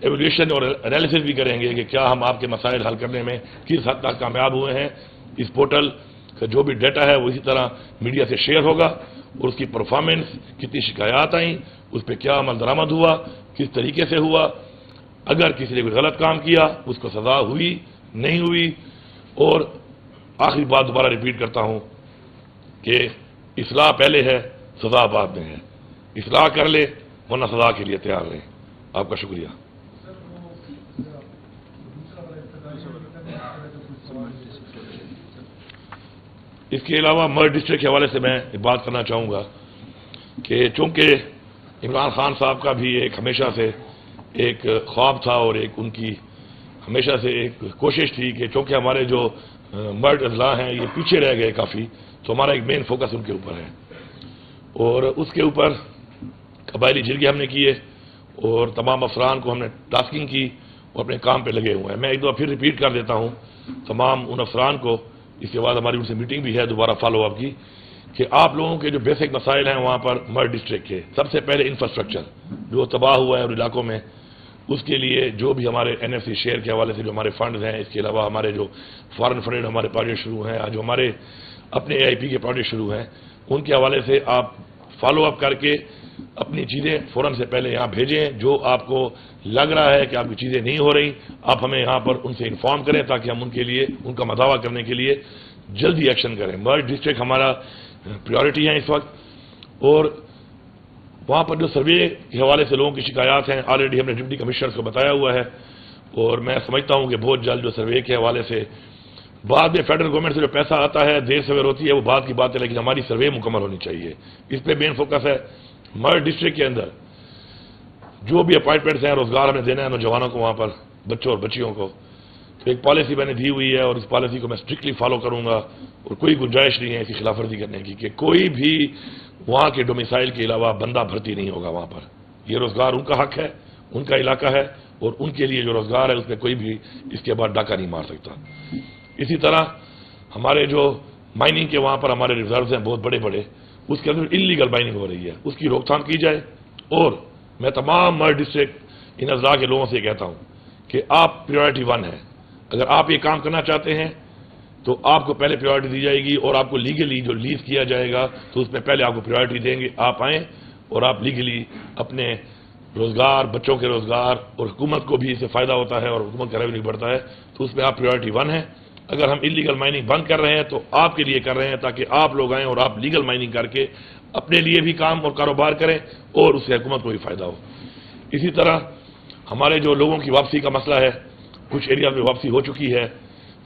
Evaluation اور analysis بھی کریں گے کہ کیا ہم آپ کے مسائل حل کرنے میں کس حد تک کامیاب ہوئے ہیں. اس پورٹل کا جو بھی ڈیٹا ہے وہ اسی طرح میڈیا سے شیئر ہوگا اور اس کی پرفارمنس، کتنی شکایات آئیں، اس پہ کیا عمل درآمد ہوا، کس طریقے سے ہوا، اگر کسی نے کوئی غلط کام کیا اس کو سزا ہوئی نہیں ہوئی. اور آخری بات دوبارہ ریپیٹ کرتا ہوں کہ اصلاح پہلے ہے، سزا بعد میں ہے. اصلاح کر لے ورنہ سزا کے لیے تیار رہیں. آپ کا شکریہ. اس کے علاوہ مرڈ ڈسٹرکٹ کے حوالے سے میں بات کرنا چاہوں گا کہ چونکہ عمران خان صاحب کا بھی ایک ہمیشہ سے ایک خواب تھا اور ایک ان کی ہمیشہ سے ایک کوشش تھی کہ چونکہ ہمارے جو مرڈ اضلاع ہیں یہ پیچھے رہ گئے کافی، تو ہمارا ایک مین فوکس ان کے اوپر ہے اور اس کے اوپر قبائلی جرگے ہم نے کیے اور تمام افسران کو ہم نے ٹاسکنگ کی اور اپنے کام پہ لگے ہوئے ہیں. میں ایک دفعہ پھر ریپیٹ کر دیتا ہوں تمام ان افسران کو، اس کے بعد ہماری ان سے میٹنگ بھی ہے دوبارہ فالو اپ کی، کہ آپ لوگوں کے جو بیسک مسائل ہیں وہاں پر مرڈ ڈسٹرکٹ کے سب سے پہلے انفراسٹرکچر جو تباہ ہوا ہے اور علاقوں میں، اس کے لیے جو بھی ہمارے این ایف سی شیئر کے حوالے سے جو ہمارے فنڈز ہیں، اس کے علاوہ ہمارے جو فارن فنڈ ہمارے پروجیکٹ شروع ہیں، جو ہمارے اپنے اے آئی پی کے پروجیکٹ شروع ہیں، ان کے حوالے سے آپ فالو اپ کر کے اپنی چیزیں فوراً سے پہلے یہاں بھیجیں. جو آپ کو لگ رہا ہے کہ آپ کی چیزیں نہیں ہو رہی، آپ ہمیں یہاں پر ان سے انفارم کریں تاکہ ہم ان کے لیے ان کا مداوع کرنے کے لیے جلدی ایکشن کریں. مرڈ ڈسٹرکٹ ہمارا پریورٹی ہے اس وقت، اور وہاں پر جو سروے کے حوالے سے لوگوں کی شکایات ہیں آلریڈی ہم نے ڈپٹی کمشنرز کو بتایا ہوا ہے، اور میں سمجھتا ہوں کہ بہت جلد جو سروے کے حوالے سے بعد میں فیڈرل گورنمنٹ سے جو پیسہ آتا ہے دیر سویر ہوتی ہے وہ بات کی بات ہے، لیکن ہماری سروے مکمل ہونی چاہیے. اس پہ مین فوکس ہے. مرڈ ڈسٹرکٹ کے اندر جو بھی اپائنٹمنٹس ہیں، روزگار ہمیں دینا ہے نوجوانوں کو، وہاں پر بچوں اور بچیوں کو، تو ایک پالیسی میں نے دی ہوئی ہے اور اس پالیسی کو میں اسٹرکٹلی فالو کروں گا اور کوئی گنجائش نہیں ہے اس کی خلاف ورزی کرنے کی کہ کوئی بھی وہاں کے ڈومیسائل کے علاوہ بندہ بھرتی نہیں ہوگا وہاں پر. یہ روزگار ان کا حق ہے، ان کا علاقہ ہے، اور ان کے لیے جو روزگار ہے اس میں کوئی بھی اس کے بعد ڈاکہ نہیں مار سکتا. اسی طرح ہمارے جو مائننگ کے وہاں پر ہمارے ریزروز ہیں بہت بڑے بڑے، اس کے اندر انلیگل مائننگ ہو رہی ہے، اس کی روک تھام کی جائے. اور میں تمام مرڈ ڈسٹرکٹ ان اضلاع کے لوگوں سے کہتا ہوں کہ آپ پریورٹی 1 ہے. اگر آپ یہ کام کرنا چاہتے ہیں تو آپ کو پہلے پریورٹی دی جائے گی، اور آپ کو لیگلی جو لیز کیا جائے گا تو اس میں پہلے آپ کو پریورٹی دیں گے. آپ آئیں اور آپ لیگلی اپنے روزگار، بچوں کے روزگار، اور حکومت کو بھی اس سے فائدہ ہوتا ہے اور حکومت کا ریونیو بڑھتا ہے، تو اس میں آپ پریورٹی 1 ہے. اگر ہم انلیگل مائننگ بند کر رہے ہیں تو آپ کے لیے کر رہے ہیں تاکہ آپ لوگ آئیں اور آپ لیگل مائننگ کر کے اپنے لیے بھی کام اور کاروبار کریں اور اس سے حکومت کو بھی فائدہ ہو. اسی طرح ہمارے جو لوگوں کی واپسی کا مسئلہ ہے، کچھ ایریا میں واپسی ہو چکی ہے.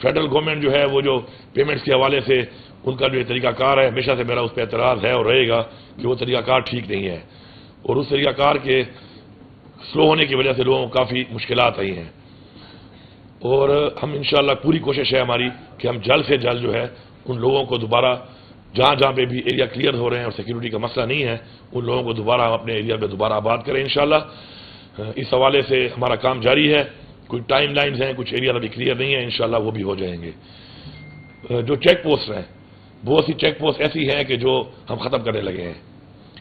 فیڈرل گورنمنٹ جو ہے وہ جو پیمنٹس کے حوالے سے ان کا جو طریقہ کار ہے، ہمیشہ سے میرا اس پہ اعتراض ہے اور رہے گا کہ وہ طریقہ کار ٹھیک نہیں ہے، اور اس طریقہ کار کے سلو ہونے کی وجہ سے لوگوں کو کافی مشکلات آئی ہیں. اور ہم انشاءاللہ پوری کوشش ہے ہماری کہ ہم جلد سے جلد جو ہے ان لوگوں کو دوبارہ جہاں جہاں پہ بھی ایریا کلیئر ہو رہے ہیں اور سیکیورٹی کا مسئلہ نہیں ہے، ان لوگوں کو دوبارہ ہم اپنے ایریا میں دوبارہ آباد کریں انشاءاللہ. اس حوالے سے ہمارا کام جاری ہے. کوئی ٹائم لائنز ہیں، کچھ ایریا ابھی کلیئر نہیں ہے، انشاءاللہ وہ بھی ہو جائیں گے. جو چیک پوسٹ ہیں، بہت سی چیک پوسٹ ایسی ہیں کہ جو ہم ختم کرنے لگے ہیں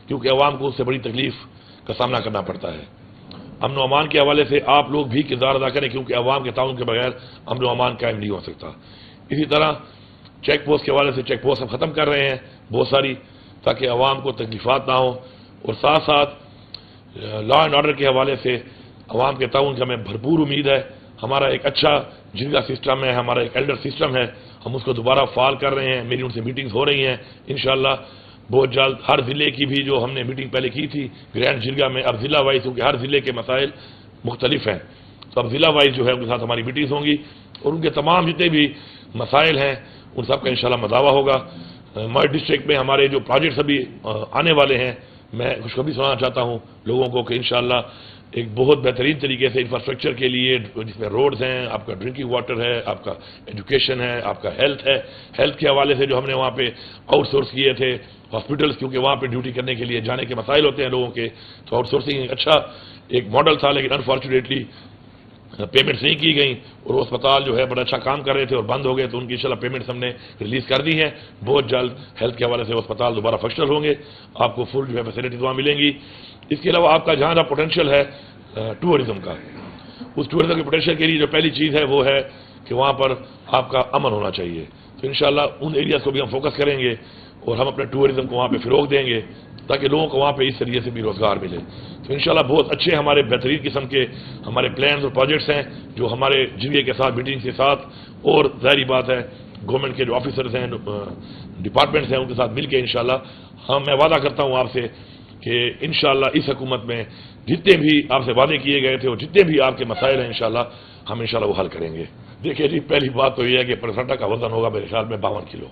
کیونکہ عوام کو اس سے بڑی تکلیف کا سامنا کرنا پڑتا ہے. امن و امان کے حوالے سے آپ لوگ بھی کردار ادا کریں کیونکہ عوام کے تعاون کے بغیر امن و امان قائم نہیں ہو سکتا. اسی طرح چیک پوسٹ کے حوالے سے چیک پوسٹ ہم ختم کر رہے ہیں بہت ساری، تاکہ عوام کو تکلیفات نہ ہوں، اور ساتھ ساتھ لا اینڈ آرڈر کے حوالے سے عوام کے تعاون کی ہمیں بھرپور امید ہے. ہمارا ایک اچھا جرگا سسٹم ہے، ہمارا ایک ایلڈر سسٹم ہے، ہم اس کو دوبارہ فعال کر رہے ہیں. میری ان سے میٹنگز ہو رہی ہیں انشاءاللہ بہت جلد. ہر ضلع کی بھی جو ہم نے میٹنگ پہلے کی تھی گرینڈ جرگا میں، اب ضلع وائز کیونکہ ہر ضلع کے مسائل مختلف ہیں تو اب ضلع وائز جو ہے ان کے ساتھ ہماری میٹنگز ہوں گی اور ان کے تمام جتنے بھی مسائل ہیں ان سب کا انشاءاللہ مداوع ہوگا. مرڈ ڈسٹرکٹ میں ہمارے جو پروجیکٹس ابھی آنے والے ہیں، میں خوشخبری سنانا چاہتا ہوں لوگوں کو کہ انشاءاللہ ایک بہت بہترین طریقے سے انفراسٹرکچر کے لیے، جس میں روڈز ہیں، آپ کا ڈرنکنگ واٹر ہے، آپ کا ایجوکیشن ہے، آپ کا ہیلتھ ہے. ہیلتھ کے حوالے سے جو ہم نے وہاں پہ آؤٹ سورس کیے تھے ہاسپٹلس، کیونکہ وہاں پہ ڈیوٹی کرنے کے لیے جانے کے مسائل ہوتے ہیں لوگوں کے، تو آؤٹ سورسنگ ایک اچھا ایک ماڈل تھا، لیکن انفارچونیٹلی پیمنٹس نہیں کی گئیں اور وہ اسپتال جو ہے بڑا اچھا کام کر رہے تھے اور بند ہو گئے، تو ان کی انشاءاللہ پیمنٹس ہم نے ریلیز کر دی ہیں. بہت جلد ہیلتھ کے حوالے سے وہ اسپتال دوبارہ فنکشنل ہوں گے، آپ کو فل جو ہے فیسلٹیز وہاں ملیں گی. اس کے علاوہ آپ کا جہاں پوٹینشیل ہے ٹورزم کا، اس ٹورزم کے پوٹینشیل کے لیے جو پہلی چیز ہے وہ ہے کہ وہاں پر آپ کا امن ہونا چاہیے. تو انشاءاللہ ان ایریاز کو بھی ہم فوکس کریں گے اور ہم اپنے ٹورزم کو وہاں پہ فروغ دیں گے تاکہ لوگوں کو وہاں پہ اس طریقے سے بھی روزگار ملے. تو انشاءاللہ بہت اچھے ہمارے بہترین قسم کے ہمارے پلانز اور پروجیکٹس ہیں جو ہمارے جرگے کے ساتھ میٹنگ کے ساتھ اور ظاہری بات ہے گورنمنٹ کے جو آفیسرز ہیں ڈپارٹمنٹس ہیں ان کے ساتھ مل کے انشاءاللہ میں وعدہ کرتا ہوں آپ سے کہ انشاءاللہ اس حکومت میں جتنے بھی آپ سے وعدے کیے گئے تھے اور جتنے بھی آپ کے مسائل ہیں انشاءاللہ ہم انشاءاللہ وہ حل کریں گے. دیکھیے جی پہلی بات تو یہ ہے کہ پرسنٹا کا وزن ہوگا میرے خیال میں 52 کلو.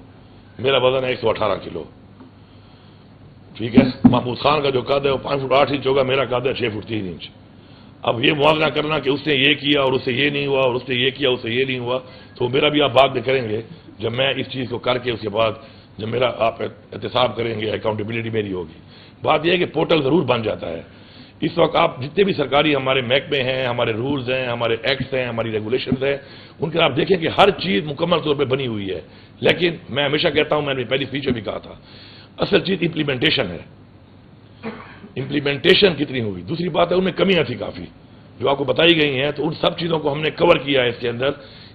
میرا وزن ہے 118 کلو. ٹھیک ہے. محمود خان کا جو قد ہے وہ 5 فٹ 8 انچ ہوگا, میرا قد ہے 6 فٹ 3 انچ. اب یہ موازنہ کرنا کہ اس نے یہ کیا اور اس سے یہ نہیں ہوا اور اس نے یہ کیا اس سے یہ نہیں ہوا, تو میرا بھی آپ بعد میں کریں گے جب میں اس چیز کو کر کے اس کے بعد جب میرا آپ احتساب کریں گے اکاؤنٹیبلٹی میری ہوگی. بات یہ ہے کہ پورٹل ضرور بن جاتا ہے. اس وقت آپ جتنے بھی سرکاری ہمارے محکمے ہیں, ہمارے رولز ہیں, ہمارے ایکٹس ہیں, ہماری ریگولیشنز ہیں, ان کے آپ دیکھیں کہ ہر چیز مکمل طور پہ بنی ہوئی ہے. لیکن میں ہمیشہ کہتا ہوں, میں نے پہلی اسپیچ میں بھی کہا تھا, اصل چیز امپلیمنٹیشن ہے. امپلیمنٹیشن کتنی ہوئی. دوسری بات ہے ان میں کمیاں تھی کافی جو آپ کو بتائی گئی ہیں, تو ان سب چیزوں کو ہم نے کور کیا ہے اس کے اندر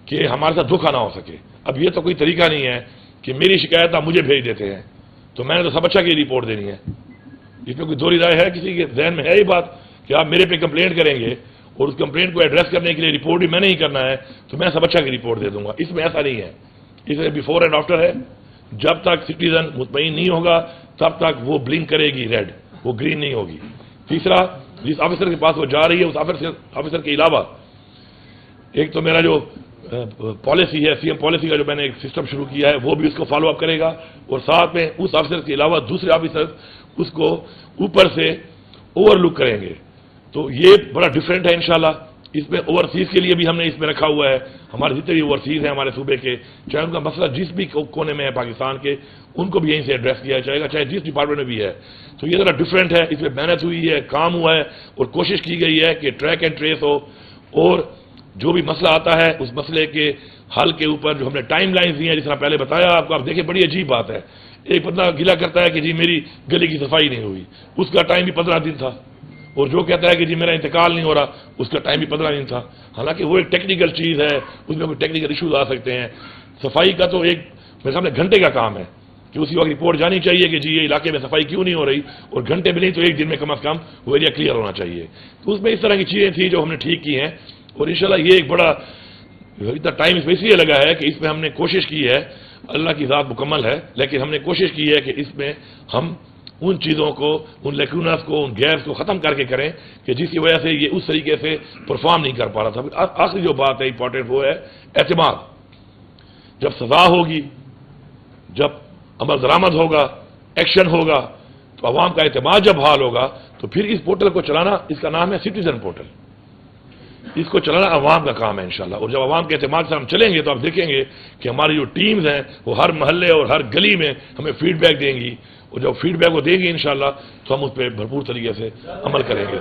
کہ ہمارے ساتھ دھوکہ نہ ہو سکے. اب یہ تو کوئی طریقہ نہیں ہے کہ میری شکایت آپ مجھے بھیج دیتے ہیں تو میں نے تو سب اچھا کی رپورٹ دینی ہے. اس میں کوئی دوہری رائے ہے کسی کے ذہن میں ہے یہ بات کہ آپ میرے پہ کمپلینٹ کریں گے اور اس کمپلینٹ کو ایڈریس کرنے کے لیے رپورٹ بھی میں نہیں کرنا ہے تو میں سب اچھا کی رپورٹ دے دوں گا. اس میں ایسا نہیں ہے. اس میں بیفور اینڈ آفٹر ہے. جب تک سٹیزن مطمئن نہیں ہوگا تب تک وہ بلنک کرے گی ریڈ, وہ گرین نہیں ہوگی. تیسرا, جس آفیسر کے پاس وہ جا رہی ہے اس آفیسر کے علاوہ ایک تو میرا جو پالیسی ہے, سی ایم پالیسی کا جو میں نے ایک سسٹم شروع کیا ہے, وہ بھی اس کو فالو اپ کرے گا, اور ساتھ میں اس آفیسر کے علاوہ دوسرے آفیسر اس کو اوپر سے اوور لک کریں گے. تو یہ بڑا ڈفرینٹ ہے انشاءاللہ. اس میں اوورسیز کے لیے بھی ہم نے اس میں رکھا ہوا ہے. ہمارے جتنے بھی اوورسیز ہیں ہمارے صوبے کے, چاہے ان کا مسئلہ جس بھی کونے میں ہے پاکستان کے, ان کو بھی یہیں سے ایڈریس کیا جائے گا, چاہے جس ڈپارٹمنٹ میں بھی ہے. تو یہ ذرا ڈفرینٹ ہے. اس میں محنت ہوئی ہے, کام ہوا ہے, اور کوشش کی گئی ہے کہ ٹریک اینڈ ٹریس ہو, اور جو بھی مسئلہ آتا ہے اس مسئلے کے حل کے اوپر جو ہم نے ٹائم لائنز دی ہیں, جس طرح پہلے بتایا آپ کو. آپ دیکھیں بڑی عجیب بات ہے, ایک بندہ گلا کرتا ہے کہ جی میری گلی کی صفائی نہیں ہوئی, اس کا ٹائم بھی 15 دن تھا, اور جو کہتا ہے کہ جی میرا انتقال نہیں ہو رہا اس کا ٹائم بھی 15 دن تھا. حالانکہ وہ ایک ٹیکنیکل چیز ہے, اس میں کوئی ٹیکنیکل ایشوز آ سکتے ہیں. صفائی کا تو ایک میرے سامنے گھنٹے کا کام ہے کہ اسی وقت رپورٹ جانی چاہیے کہ جی یہ علاقے میں صفائی کیوں نہیں ہو رہی, اور گھنٹے میں نہیں تو ایک دن میں کم از کم وہ ایریا کلیئر ہونا چاہیے. تو اس میں اس طرح کی چیزیں تھیں جو ہم نے ٹھیک کی ہیں, اور انشاءاللہ یہ ایک بڑا اتنا ٹائم اس میں اس لیے لگا ہے کہ اس میں ہم نے کوشش کی ہے, اللہ کی ذات مکمل ہے, لیکن ہم نے کوشش کی ہے کہ اس میں ہم ان چیزوں کو, ان لیکوناس کو, ان گیپس کو ختم کر کے کریں کہ جس کی وجہ سے یہ اس طریقے سے پرفارم نہیں کر پا رہا تھا. آخری جو بات ہے امپورٹنٹ وہ ہے اعتماد. جب سزا ہوگی, جب عمل درآمد ہوگا, ایکشن ہوگا, تو عوام کا اعتماد جب حال ہوگا تو پھر اس پورٹل کو چلانا, اس کا نام ہے سٹیزن پورٹل, اس کو چلانا عوام کا کام ہے انشاءاللہ. اور جب عوام کے اعتماد سے ہم چلیں گے تو آپ دیکھیں گے کہ ہماری جو ٹیمز ہیں وہ ہر محلے اور ہر گلی میں ہمیں فیڈ بیک دیں گی, اور جب فیڈ بیک وہ دیں گی انشاءاللہ تو ہم اس پہ بھرپور طریقے سے عمل کریں گے.